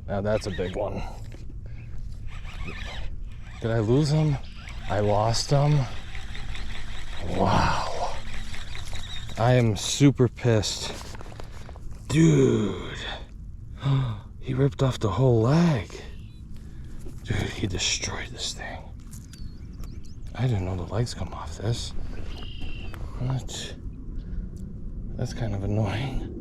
Now that's a big one. Did I lose him? I lost him. Wow. I am super pissed. Dude. He ripped off the whole leg. Dude, he destroyed this thing. I didn't know the legs come off this. What? That's kind of annoying.